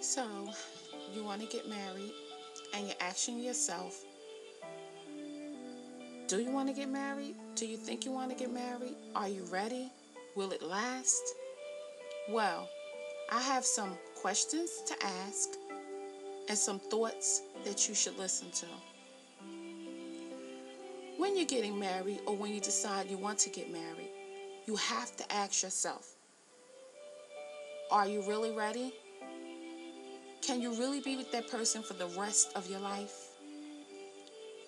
So, you want to get married and you're asking yourself, do you want to get married? Do you think you want to get married? Are you ready? Will it last? Well, I have some questions to ask and some thoughts that you should listen to. When you're getting married or when you decide you want to get married, you have to ask yourself, are you really ready? Can you really be with that person for the rest of your life?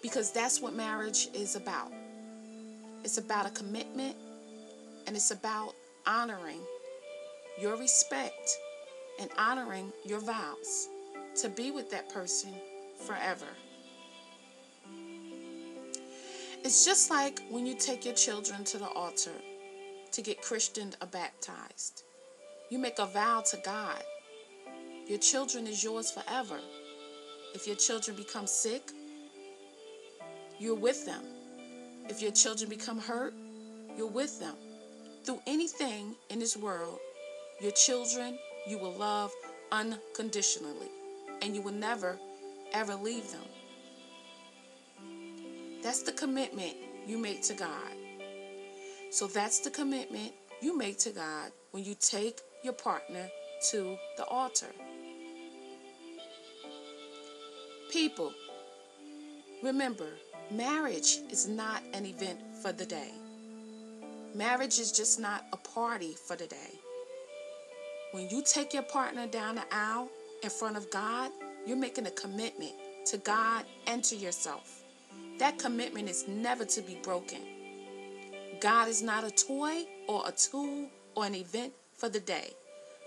Because that's what marriage is about. It's about a commitment, and it's about honoring your respect and honoring your vows to be with that person forever. It's just like when you take your children to the altar to get christened or baptized. You make a vow to God. Your children is yours forever. If your children become sick, you're with them. If your children become hurt, you're with them. Through anything in this world, your children you will love unconditionally, and you will never, ever leave them. That's the commitment you make to God. So that's the commitment you make to God when you take your partner to the altar. People, remember, marriage is not an event for the day. Marriage is just not a party for the day. When you take your partner down the aisle in front of God, you're making a commitment to God and to yourself. That commitment is never to be broken. God is not a toy or a tool or an event for the day.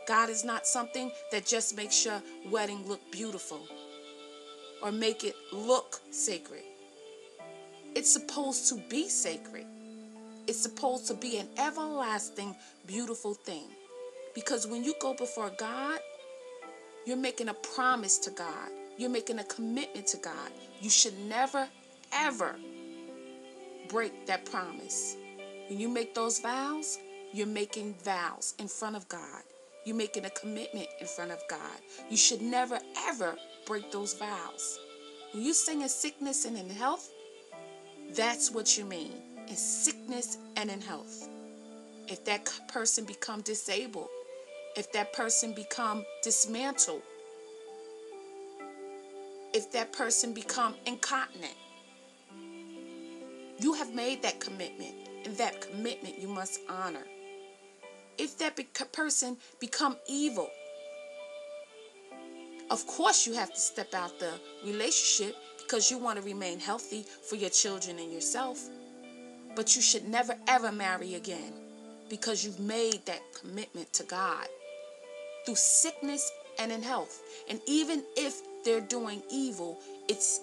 God is not something that just makes your wedding look beautiful or make it look sacred. It's supposed to be sacred. It's supposed to be an everlasting, beautiful thing. Because when you go before God, you're making a promise to God. You're making a commitment to God. You should never, ever break that promise. When you make those vows, you're making vows in front of God. You're making a commitment in front of God. You should never, ever break those vows. When you sing in sickness and in health, that's what you mean, in sickness and in health. If that person become disabled, if that person become dismantled, if that person become incontinent, you have made that commitment, and that commitment you must honor. If that person become evil, of course you have to step out the relationship because you want to remain healthy for your children and yourself. But you should never ever marry again because you've made that commitment to God through sickness and in health. And even if they're doing evil, it's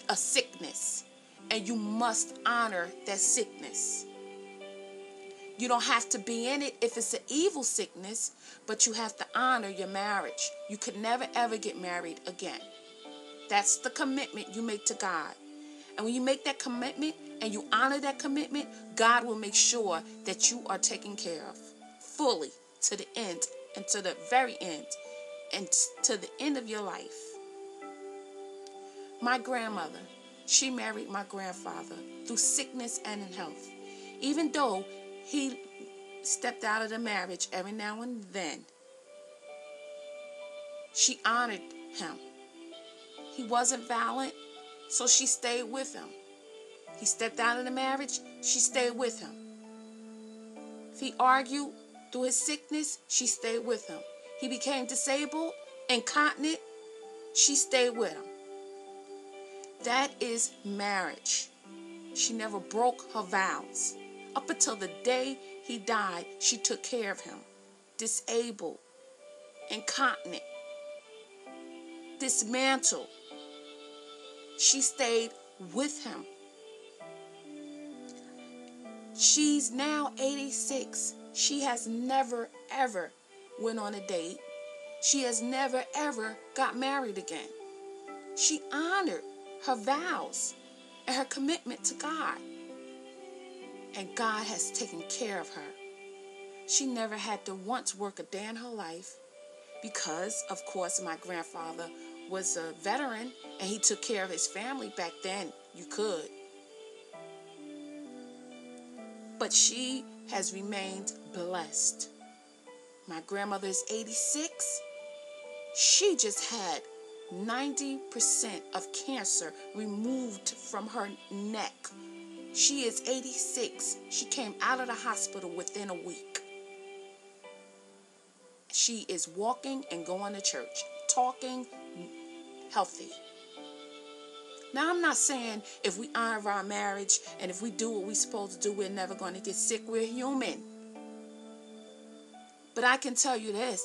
a sickness, and you must honor that sickness. You don't have to be in it if it's an evil sickness, but you have to honor your marriage. You could never ever get married again. That's the commitment you make to God. And when you make that commitment and you honor that commitment, God will make sure that you are taken care of fully to the end, and to the very end, and to the end of your life. My grandmother, she married my grandfather through sickness and in health. Even though he stepped out of the marriage every now and then, she honored him. He wasn't violent, so she stayed with him. He stepped out of the marriage, she stayed with him. If he argued through his sickness, she stayed with him. He became disabled, incontinent, she stayed with him. That is marriage. She never broke her vows. Up until the day he died, she took care of him. Disabled, incontinent, dismantled. She stayed with him. She's now 86. She has never, ever went on a date. She has never, ever got married again. She honored her vows and her commitment to God. And God has taken care of her. She never had to once work a day in her life because, of course, my grandfather was a veteran and he took care of his family back then. You could. But she has remained blessed. My grandmother is 86. She just had 90% of cancer removed from her neck. She is 86. She came out of the hospital within a week. She is walking and going to church, talking, healthy. Now, I'm not saying if we honor our marriage and if we do what we're supposed to do, we're never going to get sick. We're human. But I can tell you this.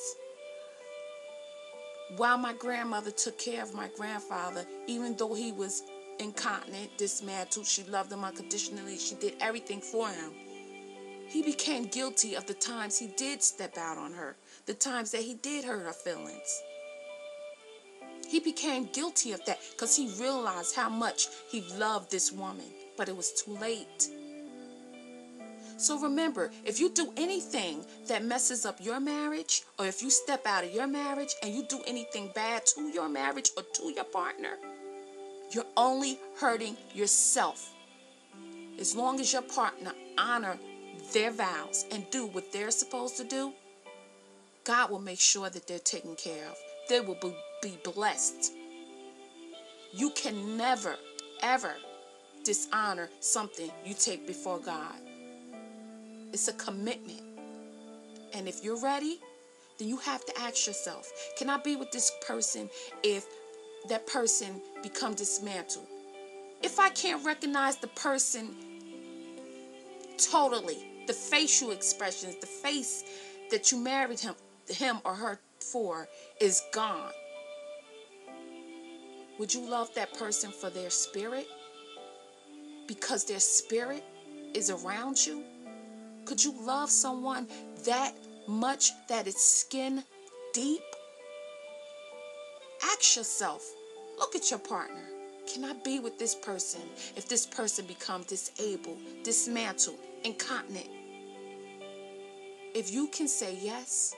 While my grandmother took care of my grandfather, even though he was incontinent, dismantled, she loved him unconditionally, she did everything for him, he became guilty of the times he did step out on her, the times that he did hurt her feelings. He became guilty of that because he realized how much he loved this woman, but it was too late. So remember, if you do anything that messes up your marriage, or if you step out of your marriage and you do anything bad to your marriage or to your partner, you're only hurting yourself. As long as your partner honor their vows and do what they're supposed to do, God will make sure that they're taken care of. They will be blessed. You can never, ever dishonor something you take before God. It's a commitment. And if you're ready, then you have to ask yourself, can I be with this person if that person become dismantled? If I can't recognize the person totally, the facial expressions, the face that you married him or her for is gone, would you love that person for their spirit? Because their spirit is around you? Could you love someone that much that it's skin deep? Ask yourself, look at your partner. Can I be with this person if this person becomes disabled, dismantled, incontinent? If you can say yes,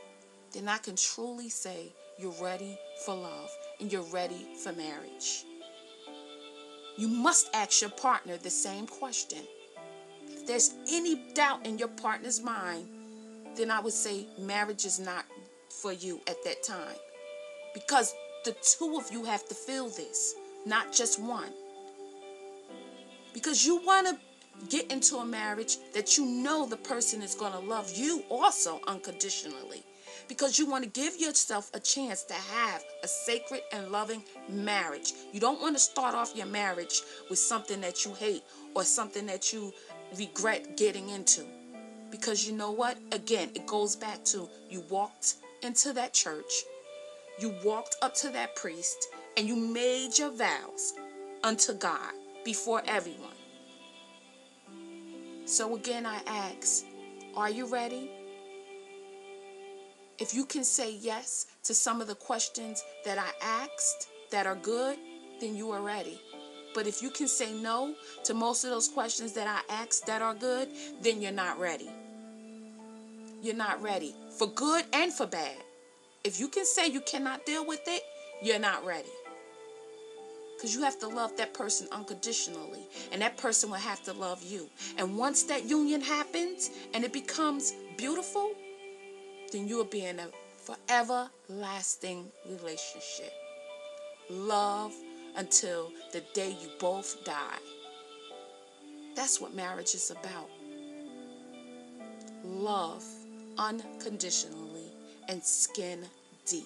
then I can truly say you're ready for love and you're ready for marriage. You must ask your partner the same question. If there's any doubt in your partner's mind, then I would say marriage is not for you at that time. Because the two of you have to feel this, not just one. Because you want to get into a marriage that you know the person is going to love you also unconditionally. Because you want to give yourself a chance to have a sacred and loving marriage. You don't want to start off your marriage with something that you hate or something that you regret getting into. Because you know what? Again, it goes back to you walked into that church, you walked up to that priest, and you made your vows unto God before everyone. So again, I ask, are you ready? If you can say yes to some of the questions that I asked that are good, then you are ready. But if you can say no to most of those questions that I asked that are good, then you're not ready. You're not ready for good and for bad. If you can say you cannot deal with it, you're not ready. Because you have to love that person unconditionally, and that person will have to love you. And once that union happens and it becomes beautiful, then you will be in a forever lasting relationship. Love until the day you both die. That's what marriage is about. Love unconditionally and skin deep.